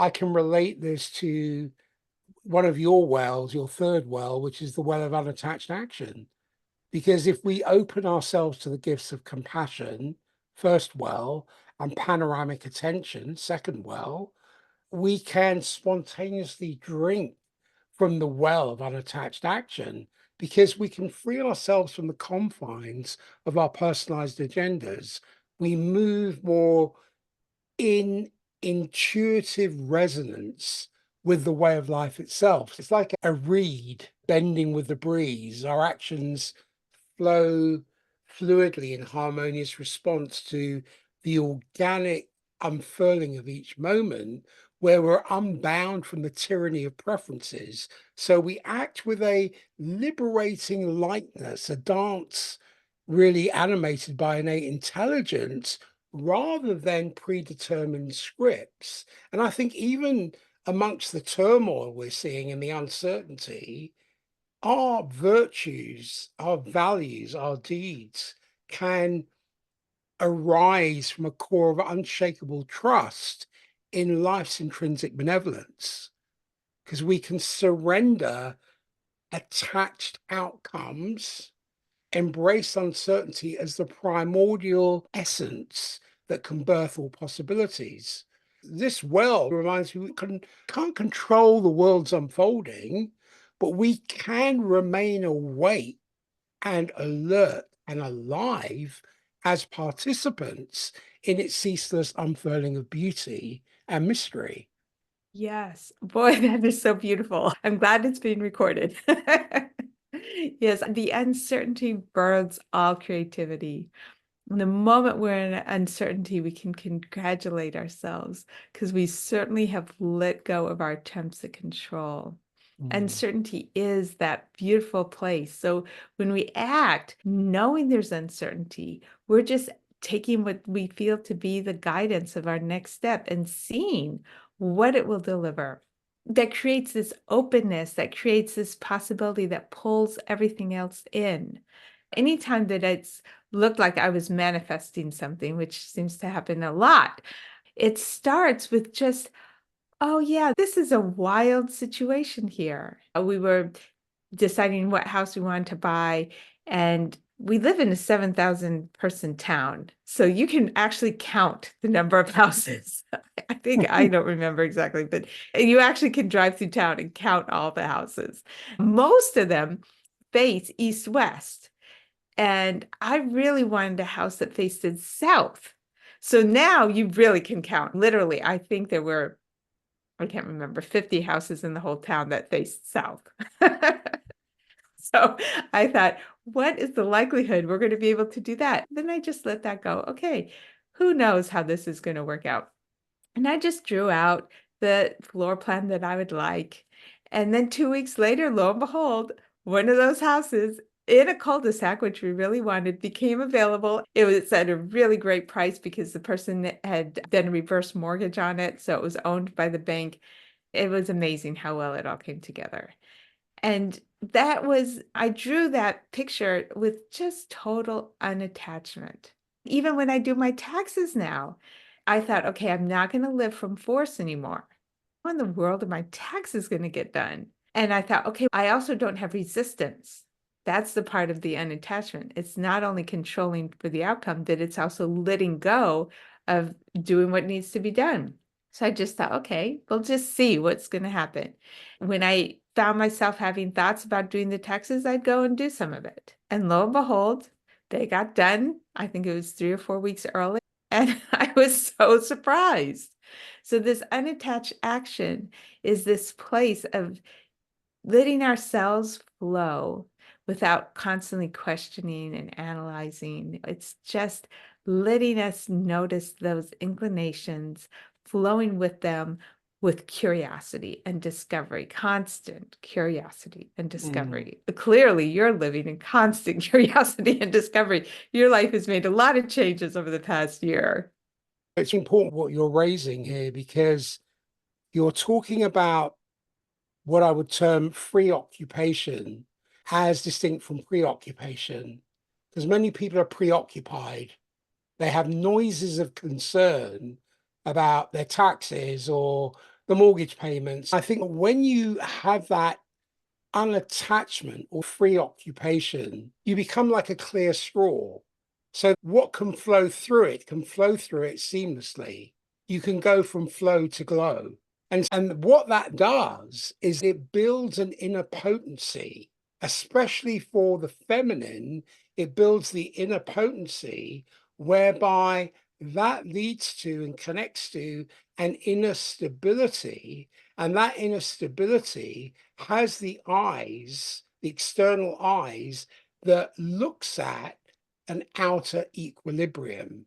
I can relate this to one of your wells, your third well, which is the well of unattached action. Because if we open ourselves to the gifts of compassion, first well, and panoramic attention, second well, we can spontaneously drink from the well of unattached action because we can free ourselves from the confines of our personalized agendas. We move more in intuitive resonance with the way of life itself. It's like a reed bending with the breeze. Our actions flow fluidly in harmonious response to the organic unfurling of each moment, where we're unbound from the tyranny of preferences. So we act with a liberating lightness, a dance really animated by innate intelligence rather than predetermined scripts. And I think even amongst the turmoil we're seeing and the uncertainty, our virtues, our values, our deeds can arise from a core of unshakable trust in life's intrinsic benevolence, because we can surrender attached outcomes, embrace uncertainty as the primordial essence that can birth all possibilities. This world reminds me can't control the world's unfolding, but we can remain awake and alert and alive as participants in its ceaseless unfurling of beauty and mystery. Yes. Boy, that is so beautiful. I'm glad it's being recorded. Yes, the uncertainty births all creativity. The moment we're in uncertainty, we can congratulate ourselves because we certainly have let go of our attempts at control. Mm. Uncertainty is that beautiful place. So when we act, knowing there's uncertainty, we're just taking what we feel to be the guidance of our next step and seeing what it will deliver. That creates this openness, that creates this possibility that pulls everything else in. Anytime that it's looked like I was manifesting something, which seems to happen a lot, it starts with just, oh, yeah, this is a wild situation here. We were deciding what house we wanted to buy, and we live in a 7,000 person town. So you can actually count the number of houses. I think I don't remember exactly, but you actually can drive through town and count all the houses. Most of them face east-west. And I really wanted a house that faced south. So now you really can count. Literally, I think there were, I can't remember, 50 houses in the whole town that faced south. So I thought, what is the likelihood we're going to be able to do that? Then I just let that go. Okay, who knows how this is going to work out? And I just drew out the floor plan that I would like. And then 2 weeks later, lo and behold, one of those houses in a cul-de-sac, which we really wanted, became available. It was at a really great price because the person had done a reverse mortgage on it. So it was owned by the bank. It was amazing how well it all came together. And I drew that picture with just total unattachment. Even when I do my taxes now, I thought, okay, I'm not going to live from force anymore. How in the world are my taxes going to get done? And I thought, okay, I also don't have resistance. That's the part of the unattachment. It's not only controlling for the outcome, but it's also letting go of doing what needs to be done. So I just thought, okay, we'll just see what's going to happen. When I found myself having thoughts about doing the taxes, I'd go and do some of it. And lo and behold, they got done. I think it was 3 or 4 weeks early. And I was so surprised. So this unattached action is this place of letting ourselves flow without constantly questioning and analyzing. It's just letting us notice those inclinations, flowing with them with curiosity and discovery, constant curiosity and Mm. discovery. Clearly, you're living in constant curiosity and discovery. Your life has made a lot of changes over the past year. It's important what you're raising here because you're talking about what I would term free occupation as distinct from preoccupation. Because many people are preoccupied. They have noises of concern about their taxes or the mortgage payments. I think when you have that unattachment or free occupation, you become like a clear straw. So what can flow through it can flow through it seamlessly. You can go from flow to glow. And what that does is it builds an inner potency, especially for the feminine. It builds the inner potency whereby that leads to and connects to an inner stability. And that inner stability has the eyes, the external eyes, that looks at an outer equilibrium.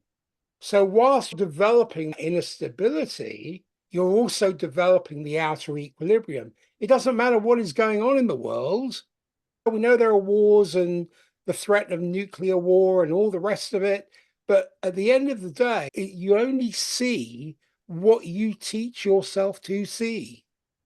So whilst developing inner stability, you're also developing the outer equilibrium. It doesn't matter what is going on in the world. We know there are wars and the threat of nuclear war and all the rest of it. But at the end of the day, you only see what you teach yourself to see.